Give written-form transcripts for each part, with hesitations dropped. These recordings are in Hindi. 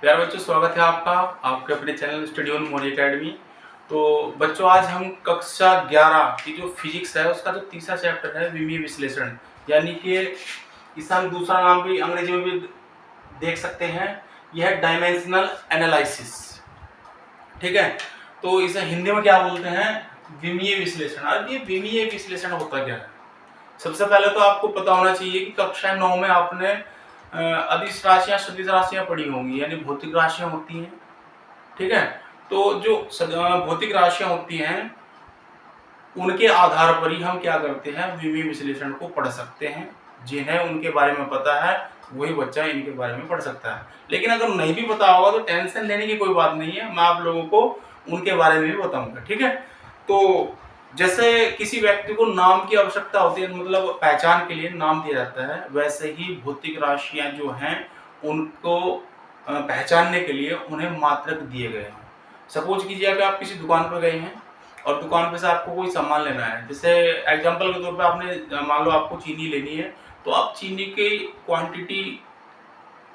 प्यारे बच्चों, स्वागत है आपका आपके अपने channel study on Moni academy. तो बच्चों, आज हम कक्षा 11 की जो फिजिक्स है उसका जो तीसरा चैप्टर है विमीय विश्लेषण, यानी कि इसका हम दूसरा नाम भी अंग्रेजी में भी देख सकते हैं, यह है डायमेंशनल एनालिसिस। ठीक है, तो इसे हिंदी में क्या बोलते हैं? विमीय विश्लेषण। अब ये विमीय विश्लेषण होता क्या है? सबसे पहले तो आपको पता होना चाहिए कि कक्षा 9 में आपने अदिश राशियां सदिश राशियां पढ़ी होंगी, यानी भौतिक राशियां होती हैं। ठीक है, तो जो भौतिक राशियां होती हैं उनके आधार पर ही हम क्या करते हैं, विमीय विश्लेषण को पढ़ सकते हैं। जिन्हें उनके बारे में पता है वही बच्चा इनके बारे में पढ़ सकता है, लेकिन अगर नहीं भी पता होगा तो टेंशन लेने की कोई बात नहीं है, मैं आप लोगों को उनके बारे में भी बताऊंगा। ठीक है, तो जैसे किसी व्यक्ति को नाम की आवश्यकता होती है, मतलब पहचान के लिए नाम दिया जाता है, वैसे ही भौतिक राशियां जो हैं उनको पहचानने के लिए उन्हें मात्रक दिए गए हैं। सपोज कीजिए कि आप किसी दुकान पर गए हैं और दुकान पे से आपको कोई सामान लेना है। जैसे एग्जांपल के तौर पे आपने मान लो आपको चीनी लेनी है, तो आप चीनी की क्वांटिटी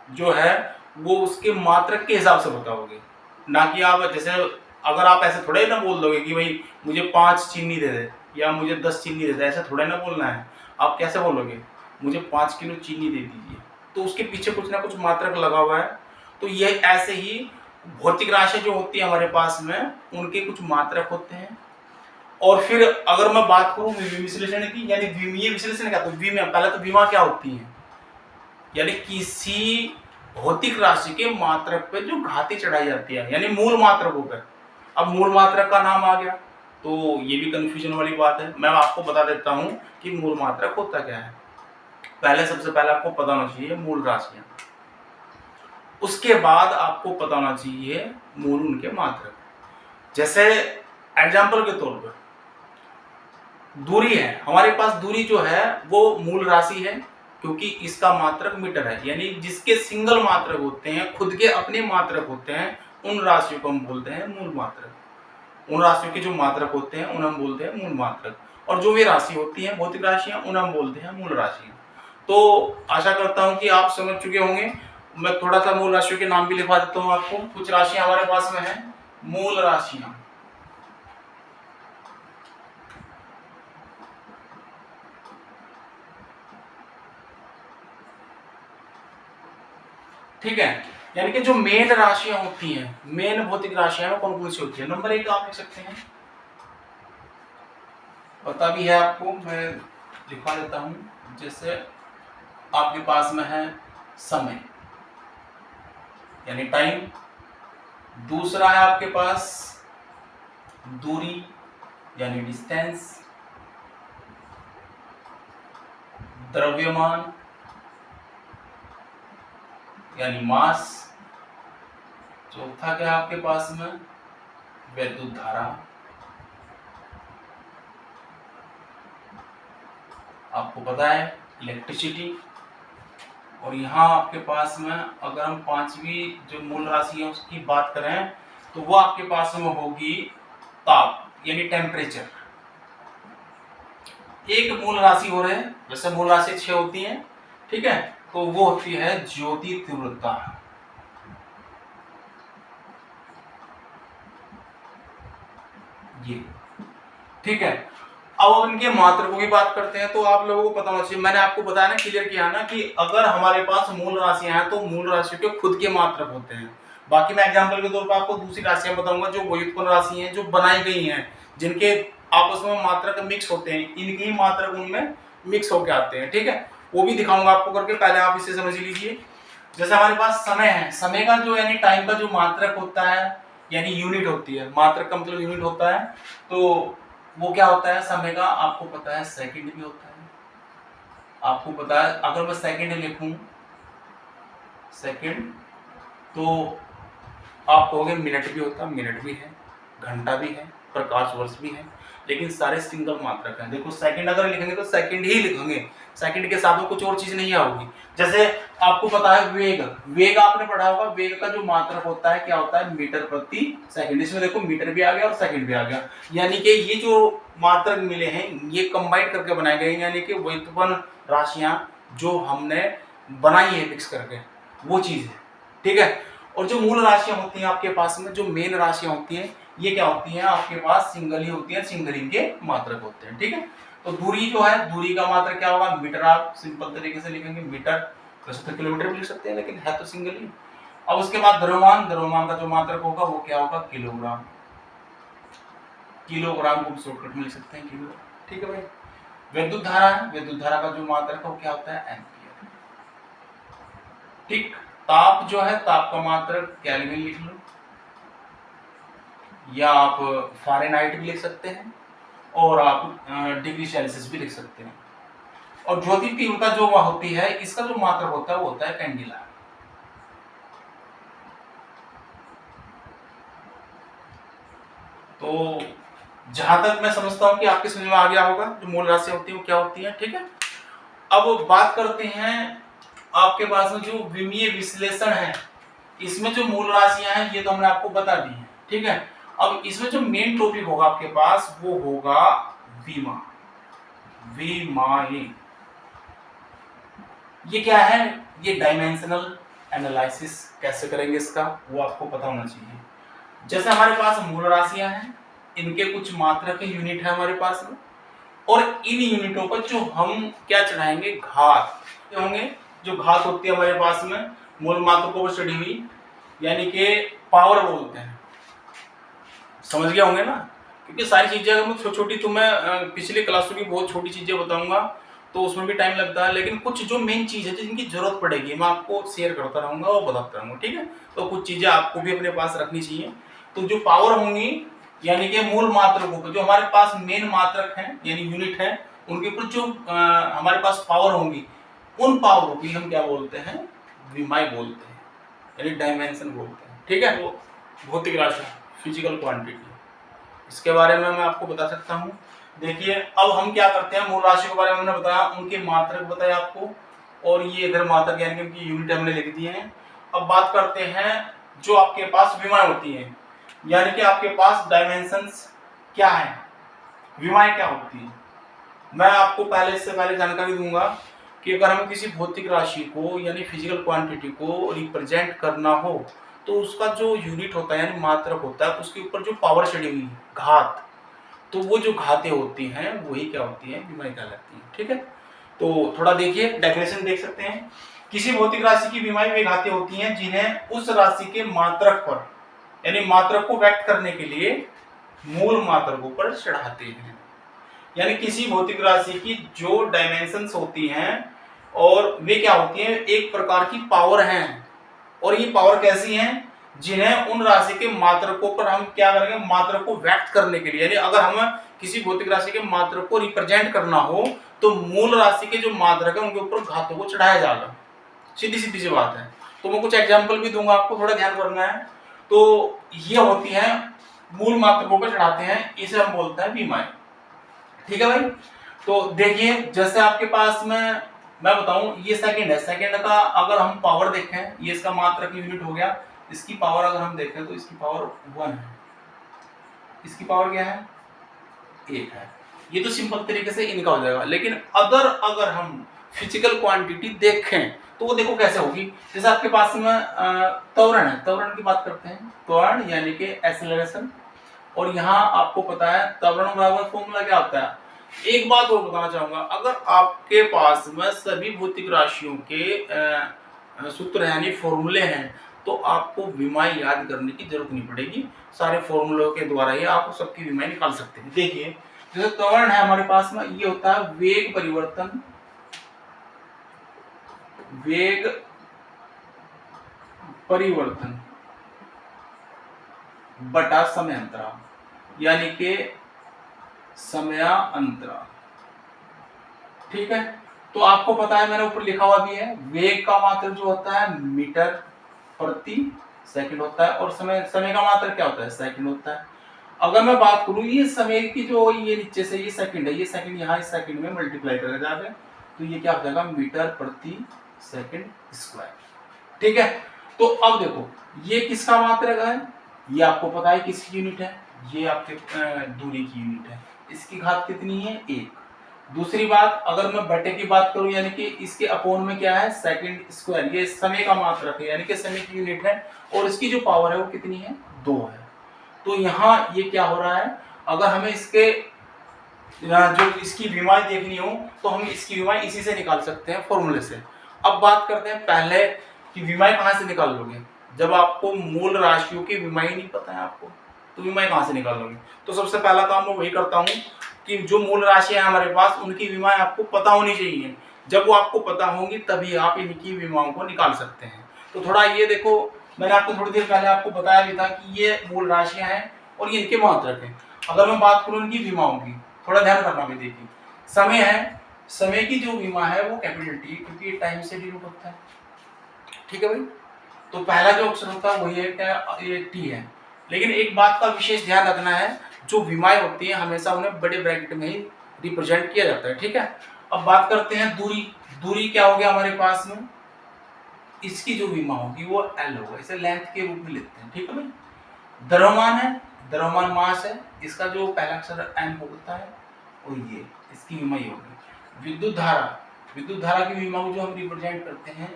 जो है वो उसके मात्रक के हिसाब से बताओगे, ना कि आप जैसे अगर आप ऐसे थोड़े ना बोल दोगे कि भाई मुझे 5 चीनी दे दे या मुझे 10 चीनी दे दे, ऐसे थोड़े ना बोलना है। आप कैसे बोलोगे? मुझे 5 किलो चीनी दे दीजिए, तो उसके पीछे कुछ ना कुछ मात्रक लगा हुआ है। तो ये ऐसे ही भौतिक राशि जो होती है हमारे पास में, उनके कुछ मात्रक होते हैं। और फिर अगर मैं बात करूं विश्लेषण की, यानी विमीय विश्लेषण क्या, तो पहले तो विमा क्या होती है, यानी किसी भौतिक राशि के मात्रक पे जो घाती चढ़ाई जाती है, यानी मूल मात्रकों पे। अब मूल मात्रक का नाम आ गया तो ये भी कंफ्यूजन वाली बात है। मैं आपको बता देता हूं कि मूल मात्रक होता क्या है। सबसे पहले आपको पता होना चाहिए मूल राशियां, उसके बाद आपको पता होना चाहिए मूल उनके मात्रक। जैसे एग्जाम्पल के तौर पर दूरी है, हमारे पास दूरी जो है वो मूल राशि है, क्योंकि इसका मात्रक मीटर है। यानी जिसके सिंगल मात्रक होते हैं, खुद के अपने मात्रक होते हैं, उन राशियों को हम बोलते हैं मूल मात्रक। उन राशियों के जो मात्रक होते हैं उन्हें हम बोलते हैं मूल मात्रक, और जो भी राशि होती है भौतिक राशियां उन्हें हम बोलते हैं मूल राशियां। तो आशा करता हूं कि आप समझ चुके होंगे। मैं थोड़ा सा मूल राशियों के नाम भी लिखवा देता हूं आपको। कुछ राशियां हमारे पास में है मूल राशियां। ठीक है, यानी कि जो मेन राशियां होती हैं, मेन भौतिक राशियां वो कौन कौन सी होती है? नंबर 1 आप लिख सकते हैं, पता भी है आपको, मैं लिखवा देता हूं। जैसे आपके पास में है समय, यानी टाइम। दूसरा है आपके पास दूरी, यानी डिस्टेंस। द्रव्यमान, यानी मास। चौथा क्या है आपके पास में? वैद्युत धारा। आपको पता है इलेक्ट्रिसिटी। और यहाँ आपके पास में अगर हम 5वीं जो मूल राशि है उसकी बात करें तो वो आपके पास में होगी ताप, यानी टेम्परेचर। एक मूल राशि हो रहे, जैसे मूल राशि 6 होती हैं, ठीक है, तो वो होती है ज्योति तीव्रता। ये ठीक है। अब इनके मात्रकों की बात करते हैं तो आप लोगों को पता होना चाहिए, मैंने आपको बताया ना, क्लियर किया ना, कि अगर हमारे पास मूल राशियां हैं तो मूल राशियों के खुद के मात्रक होते हैं। बाकी मैं एग्जांपल के तौर पर आपको दूसरी राशियां बताऊंगा जो व्युत्पन्न राशि हैं, जो बनाई गई हैं, जिनके आपस में मात्रक मिक्स होते हैं, इनके ही मात्रक उनमें मिक्स होकर आते हैं। ठीक है, वो भी दिखाऊंगा आपको करके, पहले आप इसे समझ लीजिए। जैसे हमारे पास समय है, समय का जो यानी टाइम का जो मात्रक होता है, यानी यूनिट होती है, मात्रक का मतलब यूनिट होता है, तो वो क्या होता है समय का? आपको पता है सेकंड भी होता है। आपको पता है अगर मैं सेकंड लिखूं सेकंड, तो आप कहोगे मिनट भी होता है, मिनट भी है, घंटा भी है, प्रकाश वर्ष भी है, लेकिन सारे सिंगल मात्रक हैं। देखो सेकंड अगर लिखेंगे तो सेकंड ही लिखेंगे, सेकंड के साथ में कुछ और चीज नहीं आएगी। जैसे आपको पता है वेग, वेग आपने पढ़ा होगा, वेग का जो मात्रक होता है क्या होता है? मीटर प्रति सेकंड। इसमें देखो मीटर भी आ गया और सेकंड भी आ गया, यानी कि ये जो मात्रक मिले हैं ये कंबाइन करके बनाए गए, यानी कि व्युत्पन्न राशियां जो हमने बनाई है मिक्स करके, वो चीज है। ठीक है, और जो मूल राशियां होती हैं आपके पास में, जो मेन राशियां होती हैं, ये क्या होती हैं आपके पास, सिंगल ही होती है, सिंगल ही के मात्रक होते हैं। ठीक है, तो दूरी जो है, दूरी का मात्रक क्या होगा, मीटर। आप सिंपल तरीके से लिखेंगे मीटर, वैसे तो किलोमीटर भी लिख सकते हैं लेकिन है तो सिंगल ही। अब उसके बाद द्रव्यमान, द्रव्यमान का जो मात्रक होगा वो क्या होगा, किलोग्राम। किलोग्राम को शॉर्टकट में लिख सकते हैं किलो। ठीक है भाई। विद्युत धारा है, विद्युत धारा का जो मात्रक है वो क्या होता है, एम्पीयर। ठीक। ताप जो है, ताप का मात्रक केल्विन लिख लो, या आप फ़ारेनहाइट भी लिख सकते हैं, और आप डिग्री सेल्सियस भी लिख सकते हैं। और ज्योति तीव्रता जो वह होती है, इसका जो मात्रक होता है वो होता है कैंडिला। तो जहां तक मैं समझता हूं कि आपके समझ में आ गया होगा जो मूल राशि होती है वो क्या होती है। ठीक है, अब बात करते हैं आपके पास में जो विमीय विश्लेषण है, इसमें जो मूल राशियां हैं ये तो हमने आपको बता दी है। ठीक है, अब इसमें जो मेन टॉपिक होगा आपके पास वो होगा विमा, विमाएं। ये क्या है, ये डायमेंशनल एनालिसिस कैसे करेंगे इसका वो आपको पता होना चाहिए। जैसे हमारे पास मूल राशियां हैं, इनके कुछ मात्रक के यूनिट है हमारे पास में, और इन यूनिटों पर जो हम क्या चढ़ाएंगे, घात होंगे। जो घात होती है हमारे पास में मूल मात्रकों पर चढ़ी हुई, यानी कि पावर बोलते हैं। समझ गए होंगे ना, क्योंकि सारी चीजें अगर मैं छोटी तो मैं पिछले क्लासों की बहुत छोटी चीजें बताऊंगा तो उसमें भी टाइम लगता है, लेकिन कुछ जो मेन चीज है जिनकी जरूरत पड़ेगी मैं आपको शेयर करता रहूंगा और बताता रहूंगा। ठीक है, तो कुछ चीजें आपको भी अपने पास रखनी चाहिए। तो जो पावर होंगी, यानी कि मूल मात्रकों पर जो हमारे पास मेन मात्रक हैं यानी यूनिट है, उनके ऊपर जो हमारे पास पावर होंगी, उन पावरों की हम क्या बोलते हैं, विमाएं बोलते हैं, यानी डायमेंशन बोलते हैं। ठीक है, तो भौतिक राशि, फिजिकल क्वांटिटी, इसके बारे में मैं आपको बता सकता हूँ। देखिए, अब हम क्या करते हैं, मूल राशि के बारे में हमने बताया, उनके मात्रक बताए आपको, और ये इधर मात्रक यानी उनकी यूनिट हमने लिख दिए हैं। अब बात करते हैं जो आपके पास विमाएं होती हैं, यानी कि आपके पास डायमेंशंस क्या है, विमाएं क्या होती हैं। मैं आपको इससे पहले जानकारी दूंगा कि अगर हमें किसी भौतिक राशि को यानी फिजिकल क्वांटिटी को रिप्रेजेंट करना हो तो उसका जो यूनिट होता है यानी मात्रक होता है, उसके ऊपर जो पावर चढ़ी हुई है, घात, तो वो जो घातें होती हैं वही क्या होती हैं, विमाएं कहलाती हैं। ठीक है, तो थोड़ा देखिए, डेफिनेशन देख सकते हैं। किसी भौतिक राशि की विमाएं वे घातें होती हैं जिन्हें उस राशि के मात्रक पर यानी मात्रक को व्यक्त करने के लिए मूल मात्रकों पर चढ़ाते हैं। यानी किसी भौतिक राशि की जो डायमेंशंस होती हैं और वे क्या होती हैं, एक प्रकार की पावर हैं, और ये पावर कैसी हैं, जिन्हें उन राशि के मात्रकों पर हम क्या करेंगे, मात्रक को व्यक्त करने के लिए, यानी अगर हम किसी भौतिक राशि के मात्रक को रिप्रेजेंट करना हो तो मूल राशि के जो मात्रक है उनके ऊपर घातों को चढ़ाया जाएगा। सीधी सीधी सी बात है। तो मैं कुछ एग्जाम्पल भी दूंगा, आपको थोड़ा ध्यान रखना है। तो ये होती है मूल मात्रकों पर चढ़ाते हैं, इसे हम बोलते हैं विमाएं। ठीक है भाई, तो देखिए जैसे आपके पास में मैं बताऊं, ये सेकंड है, सेकंड का अगर हम पावर देखें, ये इसका मात्रक यूनिट हो गया, इसकी पावर अगर हम देखें तो इसकी पावर 1 है, इसकी पावर क्या है, 1 है। ये तो सिंपल तरीके से इनका हो जाएगा। लेकिन अगर हम फिजिकल क्वांटिटी देखें तो वो देखो कैसे होगी। जैसे आपके पास में त्वरण है, त्वरण की बात करते हैं, त्वरण यानी कि एक्सेलरेशन, और यहाँ आपको पता है त्वरण बराबर फॉर्मूला क्या होता है। एक बात और बताना चाहूंगा, अगर आपके पास में सभी भौतिक राशियों के सूत्र यानी फॉर्मूले हैं तो आपको विमाएं याद करने की जरूरत नहीं पड़ेगी, सारे फॉर्मूलों के द्वारा ही आप सबकी विमाएं निकाल सकते हैं। देखिए जैसे त्वरण है हमारे पास में, ये होता है वेग परिवर्तन, वेग परिवर्तन बटा समय अंतराल, यानी कि समयांतराल। ठीक है, तो आपको पता है मैंने ऊपर लिखा हुआ भी है, वेग का मात्रक जो होता है मीटर प्रति सेकंड होता है, और समय का मात्रक क्या होता है, सेकंड होता है। अगर मैं बात करूं ये समय की, जो ये नीचे से ये सेकंड है, ये सेकंड यहाँ इस सेकंड में मल्टीप्लाई करा जाएगा तो ये क्या हो जाएगा, मीटर प्रति सेकंड स्क्वायर। ठीक है, तो अब देखो ये किसका मात्रक है, ये आपको पता है किसकी यूनिट है, ये आपके दूरी की यूनिट है, इसकी घात कितनी है, 1। दूसरी बात, अगर मैं बटे की बात करूं यानी कि इसके अपोन में क्या है, सेकंड स्क्वायर, ये समय का मात्रक है यानी कि समय की यूनिट है, और इसकी जो पावर है वो कितनी है, 2 है। तो यहाँ ये क्या हो रहा है, अगर हमें इसके जो इसकी विमाएं देखनी हो तो हम इसकी विमाएं इसी से निकाल सकते हैं, फॉर्मूले से। अब बात करते हैं पहले कि विमाएं कहाँ से निकाल लोगे, जब आपको मूल राशियों की विमाएं नहीं पता है आपको, तो विमाएं कहाँ से निकाल लोगे। तो सबसे पहला काम मैं वही करता हूँ कि जो मूल राशि है हमारे पास उनकी विमाएं आपको पता होनी चाहिए। जब वो आपको पता होंगी तभी आप इनकी विमाओं को निकाल सकते हैं। तो थोड़ा ये देखो, मैंने आपको थोड़ी देर पहले आपको बताया भी था कि ये मूल राशियां हैं और ये इनके मात्रक हैं। अगर मैं बात करूँ इनकी विमाओं की, थोड़ा ध्यान रखना भी, देखिए समय है, समय की जो विमा है वो कैपिटल टी, क्योंकि ये टाइम से डिनोट होता है, ठीक है भाई। तो पहला जो अक्षर होता है वही है क्या, ये टी है। लेकिन एक बात का विशेष ध्यान रखना है, जो विमाएं होती है हमेशा उन्हें बड़े ब्रैकेट में ही रिप्रेजेंट किया जाता है, ठीक है। अब बात करते हैं दूरी। दूरी क्या हो गया हमारे पास में, इसकी जो विमा होगी वो एल होगा, इसे लेंथ के रूप में लेते हैं, ठीक है भाई। द्रव्यमान है, द्रव्यमान मास है, इसका जो पहला अक्षर एम होता है और ये इसकी विमा ही होगी। विद्युत धारा, विद्युत धारा की विमा को जो हम रिप्रेजेंट करते हैं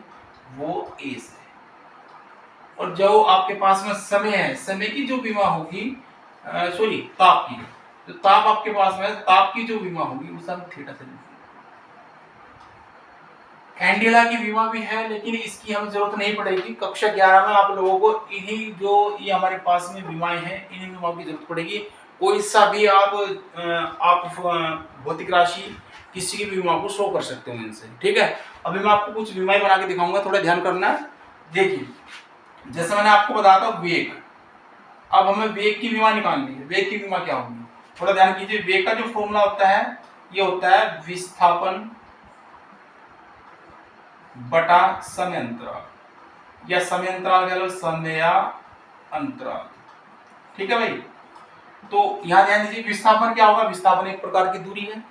वो ए से। और जो आपके पास में समय है, समय की जो विमा होगी, सॉरी ताप की, तो ताप आपके पास में, ताप की जो विमा होगी उसे हम थीटा से लेंगे। कैंडेला की विमा भी है लेकिन इसकी हमें जरूरत नहीं पड़ेगी। कक्षा 11 में आप लोगों को इन्हीं जो ये हमारे पास में विमाएं हैं इन्हीं विमाओं की जरूरत पड़ेगी। कोई सा भी आप भौतिक राशि किसी की विमा को शो कर सकते हो इनसे, ठीक है। अभी मैं आपको कुछ विमाएं बना के दिखाऊंगा, थोड़ा ध्यान करना। देखिए जैसे मैंने आपको बताया था वेग, अब हमें वेग की विमा निकालनी है। वेग की विमा क्या होगी, थोड़ा ध्यान कीजिए। वेग का जो फॉर्मूला होता है ये होता है विस्थापन बटा समय अंतराल, या समय अंतराल कह लो, समय अंतराल, ठीक है भाई। तो यहां ध्यान दीजिए, विस्थापन क्या होगा, विस्थापन एक प्रकार की दूरी है।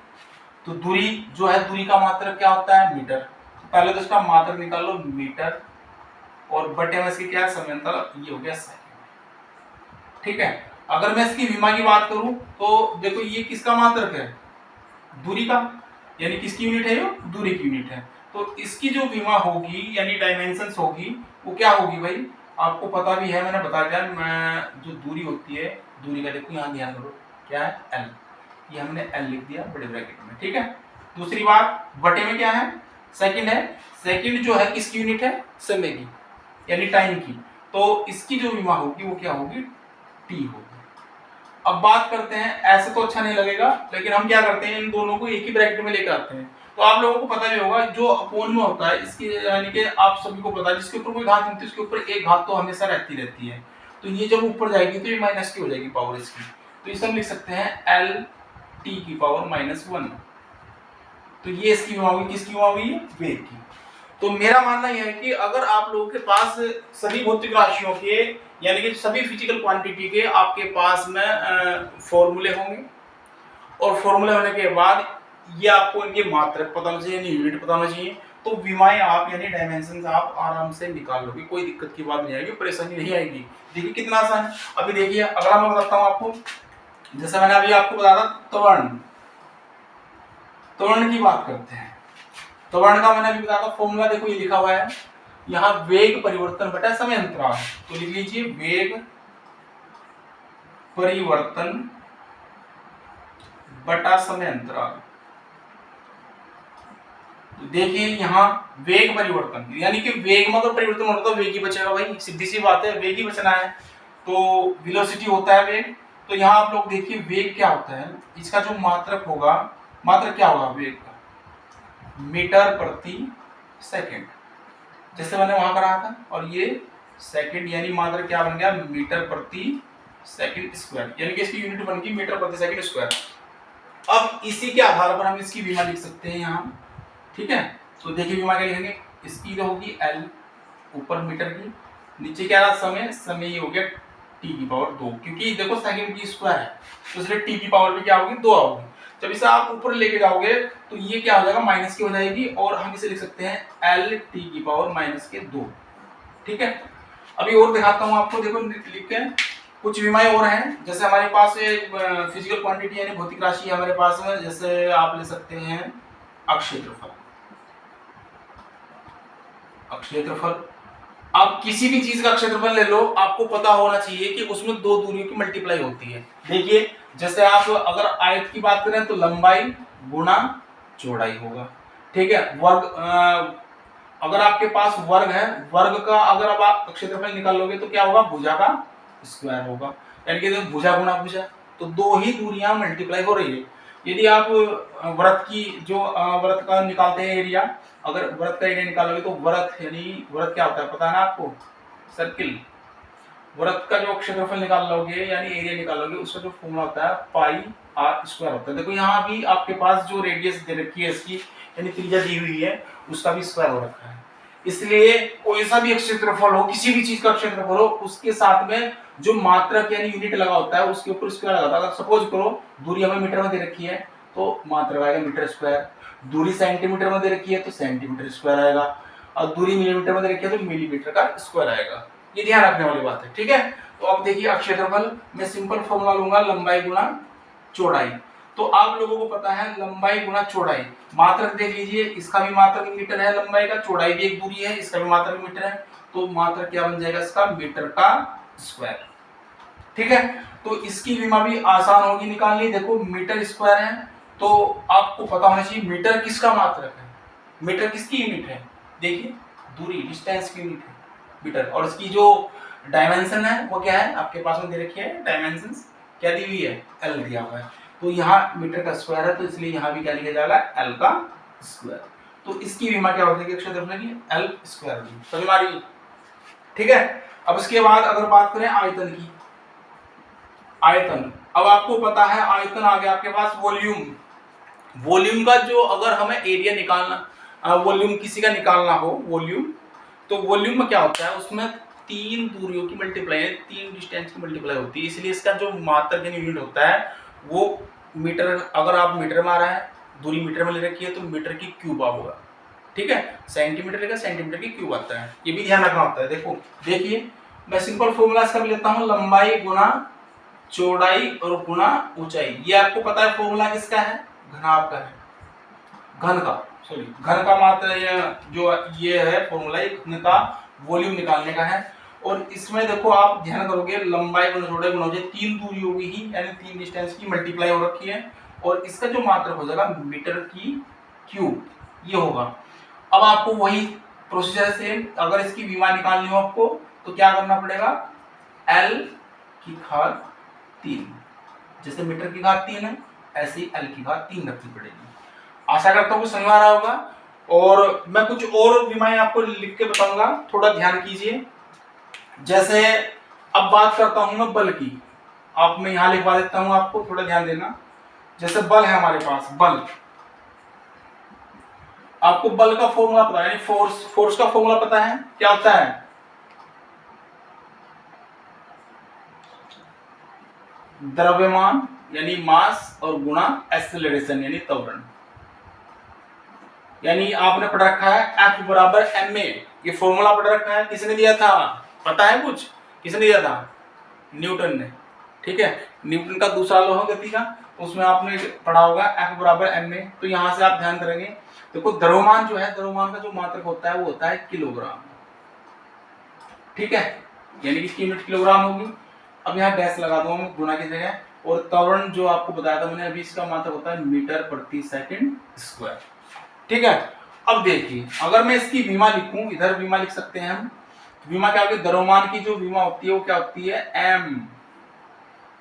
तो दूरी जो है, दूरी का मात्रक क्या होता है, मीटर। तो पहले तो इसका मात्रक निकाल लो, मीटर, और बटे में इसकी क्या है, समय अंतराल, ये हो गया सेकंड, ठीक है। अगर मैं इसकी विमा की बात करूं तो देखो ये किसका मात्रक है, दूरी का, यानी किसकी यूनिट है, ये दूरी की यूनिट है। तो इसकी जो विमा होगी यानी डायमेंशंस होगी वो क्या होगी भाई, आपको पता भी है, मैंने बता दिया। मैं जो दूरी होती है, दूरी का देखो यहाँ ध्यान करो क्या है, एल, ये हमने एल लिख दिया बड़े ब्रैकेट में, ठीक है। दूसरी बात, बटे में क्या है, सेकंड है। सेकंड जो है किसकी यूनिट है, समय की यानी टाइम की। तो इसकी जो विमा होगी वो क्या होगी, टी होगी। अब बात करते हैं, ऐसे तो अच्छा नहीं लगेगा लेकिन हम क्या करते हैं, इन दोनों को एक ही ब्रैकेट में लेकर आते हैं। तो आप लोगों को पता भी होगा जो अपोन में होता है इसकी, यानी कि आप सभी को पता है जिसके ऊपर कोई घात नहीं होती उसके ऊपर एक घात तो हमेशा रहती है। तो ये जब ऊपर जाएगी तो ये माइनस की हो जाएगी पावर इसकी। तो इसे हम लिख सकते हैं एल टी की पावर -1। तो ये इसकी विमा होगी, किसकी विमा होगी, वेग की। तो मेरा मानना यह है कि अगर आप लोगों के पास सभी भौतिक राशियों के यानी कि सभी फिजिकल क्वांटिटी के आपके पास में फॉर्मूले होंगे, और फॉर्मूले होने के बाद ये आपको इनके मात्रक पता होना चाहिए यानी यूनिट पता होना चाहिए, तो विमाएं आप यानी डायमेंशंस आप आराम से निकाल लोगे, कोई दिक्कत की बात नहीं आएगी, परेशानी नहीं आएगी। देखिए कितना आसान है। अभी देखिए अगला मैं बताता हूँ आपको, जैसे मैंने अभी आपको बताया था त्वरण, त्वरण की बात करते हैं। त्वरण का मैंने अभी बताया था फॉर्मूला, देखो ये लिखा हुआ है यहाँ, वेग परिवर्तन बटा समय अंतराल। तो लिख लीजिए वेग परिवर्तन बटा समय अंतराल। तो देखिए यहाँ वेग परिवर्तन यानी कि वेग में अगर परिवर्तन होता तो वेग ही बचेगा भाई, सीधी सी बात है, वेग ही बचना है। तो वेलोसिटी होता है वेग। तो यहाँ आप लोग देखिए वेग क्या होता है, इसका जो मात्रक होगा, मात्रक क्या होगा वेग का, मीटर प्रति सेकंड, जैसे मैंने वहां कराया था। और ये सेकंड यानी मात्रक क्या बन गया, मीटर प्रति सेकंड स्क्वायर, यानी कि इसकी यूनिट बन गई मीटर प्रति सेकंड स्क्वायर। अब इसी के आधार पर हम इसकी विमा लिख सकते हैं यहाँ, ठीक है। तो देखिए विमा क्या लिखेंगे, इसकी जो होगी एल, ऊपर मीटर की, नीचे क्या रहा समय, समय ये हो गया टी की पावर 2, क्योंकि देखो सेकंड की स्क्वायर है तो इसलिए टी की पावर भी क्या होगी, 2 होगी। जब इसे आप ऊपर लेके जाओगे तो ये क्या हो जाएगा, माइनस की हो जाएगी, और हम इसे लिख सकते हैं एल टी की पावर -2, ठीक है। अभी और दिखाता हूँ आपको, देखो लिख के, कुछ विमाएं और हैं, जैसे हमारे पास फिजिकल क्वांटिटी यानी भौतिक राशि हमारे पास में, जैसे आप ले सकते हैं अक्षेत्रफल। अक्षेत्रफल, आप किसी भी चीज का क्षेत्रफल ले लो, आपको पता होना चाहिए कि उसमें दो दूरियों की मल्टीप्लाई होती है। देखिए जैसे आप अगर आयत की बात करें तो लंबाई गुणा चौड़ाई होगा, ठीक है। वर्ग, अगर आपके पास वर्ग है, वर्ग का अगर अब आप क्षेत्रफल निकालोगे तो क्या होगा, भुजा का स्क्वायर होगा, यानी कि भुजा गुणा भुजा, तो दो ही दूरियां मल्टीप्लाई हो रही है। यदि आप व्रत की जो व्रत का निकालते हैं एरिया, अगर व्रत का एरिया निकालोगे तो व्रत यानी व्रत क्या होता है पता है ना आपको, सर्किल। व्रत का जो क्षेत्रफल निकाल लोगे यानी एरिया निकालोगे, उसका जो फॉर्मूला होता है पाई आर स्क्वायर होता है। देखो यहाँ भी आपके पास जो रेडियस दे रखी है इसकी, यानी त्रिज्या दी हुई है, उसका भी स्क्वायर हो रखा है। इसलिए कोई सा भी क्षेत्रफल हो, किसी भी चीज का क्षेत्रफल हो, उसके साथ में जो मात्रक यानी यूनिट लगा होता है उसके ऊपर स्क्वायर लगा होता है। अगर सपोज करो दूरी हमें मीटर में दे रखी है तो मात्रक आएगा मीटर स्क्वायर, दूरी सेंटीमीटर में दे रखी है तो सेंटीमीटर स्क्वायर आएगा, और दूरी मिलीमीटर में दे रखी है तो मिलीमीटर का स्क्वायर आएगा। ये ध्यान रखने वाली बात है, ठीक है। तो अब देखिए क्षेत्रफल में सिंपल फॉर्मूला लूंगा, लंबाई गुणा चौड़ाई। तो आप लोगों को पता है लंबाई गुणा चौड़ाई, मात्रक देख लीजिए, इसका भी मात्रक मीटर है, लंबाई का, चौड़ाई भी एक दूरी है, इसका भी मात्रक मीटर है, तो मात्रक क्या बन जाएगा इसका, मीटर का स्क्वायर, ठीक है। तो इसकी विमा भी आसान होगी निकालनी। देखो मीटर स्क्वायर है तो आपको पता होना चाहिए मीटर किसका मात्रक है, मीटर किसकी यूनिट है, देखिए दूरी डिस्टेंस की यूनिट है मीटर, और इसकी जो डायमेंशन है वो क्या है आपके पास में दे रखी है, डायमेंशंस क्या दी हुई है, एल दिया हुआ है। तो यहाँ मीटर का स्क्वायर है तो इसलिए यहाँ भी क्या लिखा जाएगा, एल का स्क्वायर। तो इसकी विमा क्या होती है क्षेत्रफल की, एल स्क्वायर की, समझ में आ रही है, ठीक है। अब इसके बाद अगर बात करें आयतन की, आयतन, अब आपको पता है आयतन आ गया आपके पास वॉल्यूम। वॉल्यूम का जो अगर हमें एरिया निकालना, वॉल्यूम किसी का निकालना हो वॉल्यूम, तो वॉल्यूम में क्या होता है, उसमें तीन दूरियों की मल्टीप्लाई है, तीन डिस्टेंस की मल्टीप्लाई होती है, इसलिए इसका जो मात्रक यानी यूनिट होता है वो मीटर, अगर आप मीटर में आ रहा है, दूरी मीटर में ले रखी है तो मीटर की क्यूब होगा, ठीक है। सेंटीमीटर लेगा सेंटीमीटर की क्यूब आता है, ये भी ध्यान रखना होता है। देखो देखिए मैं सिंपल फॉर्मूला इसका भी लेता हूँ, लंबाई गुना चौड़ाई और गुना ऊंचाई। ये आपको पता है फॉर्मूला किसका है, घनाभ का है, घन का, सॉरी घन का मात्र जो ये है फॉर्मूला, ये घन का वॉल्यूम निकालने का है। और इसमें देखो आप ध्यान करोगे लंबाई गुना चौड़ाई गुना ऊंचाई, तीन दूरी होगी ही, यानी तीन डिस्टेंस की मल्टीप्लाई हो रखी है, और इसका जो मात्रक हो जाएगा मीटर की क्यूब, ये होगा। अब आपको वही प्रोसीजर से अगर इसकी विमा निकालनी हो आपको तो क्या करना पड़ेगा, एल की घात 3, जैसे मीटर की घात 3 है ऐसे ही एल की घात 3 रखनी पड़ेगी। आशा करता हूँ समझ में आ रहा होगा। और मैं कुछ और विमाएं आपको लिख के बताऊंगा, थोड़ा ध्यान कीजिए। जैसे अब बात करता हूं मैं बल की, आप मैं यहां लिखवा देता हूं, आपको थोड़ा ध्यान देना। जैसे बल है हमारे पास, बल, आपको बल का फॉर्मूला पता है, यानी फोर्स, फोर्स का फॉर्मूला पता है क्या होता है, द्रव्यमान यानी मास और गुणा एक्सेलरेशन यानी त्वरण। यानी आपने पढ़ रखा है F बराबर ma, ये फॉर्मूला पढ़ रखा है, किसने दिया था पता है कुछ, किसने दिया था, न्यूटन ने, ठीक है। न्यूटन का दूसरा लॉ है गति का, उसमें आपने पढ़ा होगा F बराबर ma। तो यहां से आप ध्यान करेंगे, देखो द्रव्यमान जो है, द्रव्यमान का जो मात्रक होता है वो होता है किलोग्राम, ठीक है, यानी कि यूनिट किलोग्राम होगी। अब यहाँ डैश लगा दूंगा मैं गुणा की जगह, और त्वरण जो आपको बताया था मैंने अभी, इसका मात्रक होता है मीटर प्रति सेकंड स्क्वायर, ठीक है। अब देखिए अगर मैं इसकी विमा लिखूं, इधर विमा लिख सकते हैं हम, विमा क्या होती है, द्रव्यमान की जो विमा होती है वो क्या होती है m,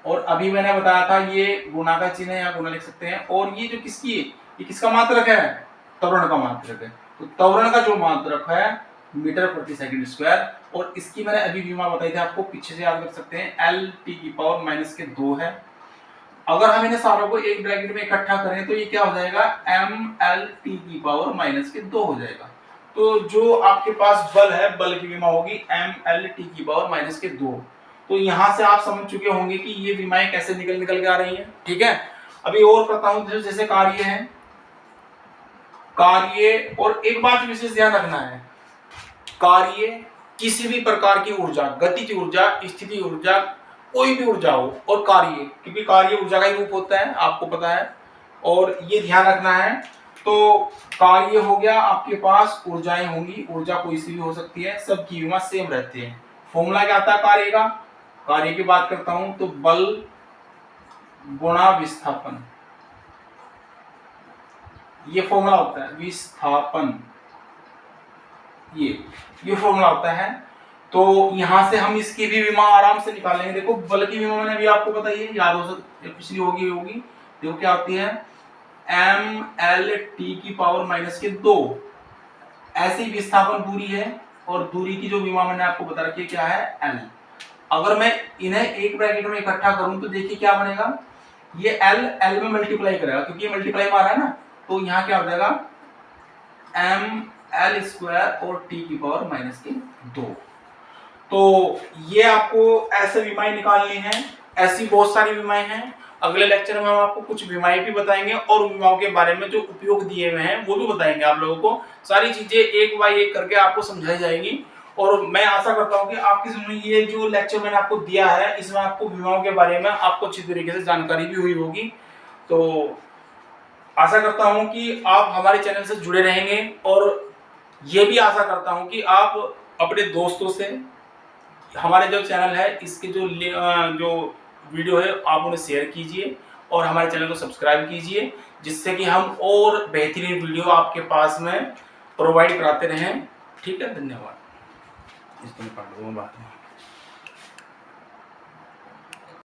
और अभी मैंने बताया था ये गुणा का चिन्ह है, यहाँ गुणा लिख सकते हैं, और ये जो किसकी है, ये किसका मात्रक है, त्वरण का मात्रक है। तो त्वरण का जो मात्रक है मीटर प्रति सेकंड स्क्वायर, और इसकी मैंने अभी विमा बताई थी आपको, पीछे से याद कर सकते हैं, L⁻⁻2 है। अगर हम इन्हें सारों को एक ब्रैकेट में इकट्ठा करें तो ये क्या हो जाएगा, mL⁻2 हो जाएगा। तो जो आपके पास बल है, बल की विमा होगी mL⁻2। तो यहां से आप समझ चुके होंगे कि ये विमाएं कैसे निकल के आ रही हैं, ठीक है। अभी और करता हूं, जैसे कार्य है, कार्य, और एक बात विशेष ध्यान रखना है, कार्य किसी भी प्रकार की ऊर्जा, गतिज ऊर्जा, स्थिति ऊर्जा, कोई भी ऊर्जा हो और कार्य, क्योंकि कार्य ऊर्जा का ही रूप होता है, आपको पता है, और ये ध्यान रखना है। तो कार्य हो गया, आपके पास ऊर्जाएं होंगी, ऊर्जा कोई सी भी हो सकती है, सबकी विमा सेम रहती है। फॉर्मूला क्या आता है कार्य का? कार्य की बात करता हूं तो बल गुणा विस्थापन, ये फॉर्मूला होता है। विस्थापन, ये फॉर्मूला होता है। तो यहां से हम इसकी भी विमा आराम से निकालेंगे। देखो बल की विमा मैंने अभी आपको बताई है, याद हो सकती, पिछली होगी। देखो क्या होती है, mL/T⁻²। ऐसी विस्थापन दूरी है, और दूरी की जो विमा मैंने आपको बता रखी है क्या है, L। अगर मैं इन्हें एक ब्रैकेट में इकट्ठा करूं तो देखिए क्या बनेगा, ये L में मल्टीप्लाई करेगा, क्योंकि ये मल्टीप्लाई मारा है ना, तो यहाँ क्या हो जाएगा mL² और T⁻²। तो ये आपको ऐसे विमाएं निकालनी है। ऐसी बहुत सारी विमाएं हैं। अगले लेक्चर में हम आपको कुछ विमाएं भी बताएंगे, और विमाओं के बारे में जो उपयोग दिए हुए हैं वो भी बताएंगे आप लोगों को। सारी चीजें एक बाय एक करके आपको समझाई जाएगी, और मैं आशा करता हूं कि आपकी समझ में ये जो लेक्चर मैंने आपको दिया है, इसमें आपको विमाओं के बारे में आपको अच्छी तरीके से जानकारी भी हुई होगी। तो आशा करता हूं कि आप हमारे चैनल से जुड़े रहेंगे, और ये भी आशा करता हूं कि आप अपने दोस्तों से हमारे जो चैनल है इसके जो वीडियो है आप उन्हें शेयर कीजिए, और हमारे चैनल को सब्सक्राइब कीजिए, जिससे कि हम और बेहतरीन वीडियो आपके पास में प्रोवाइड कराते रहें। ठीक है, धन्यवाद। इस बात में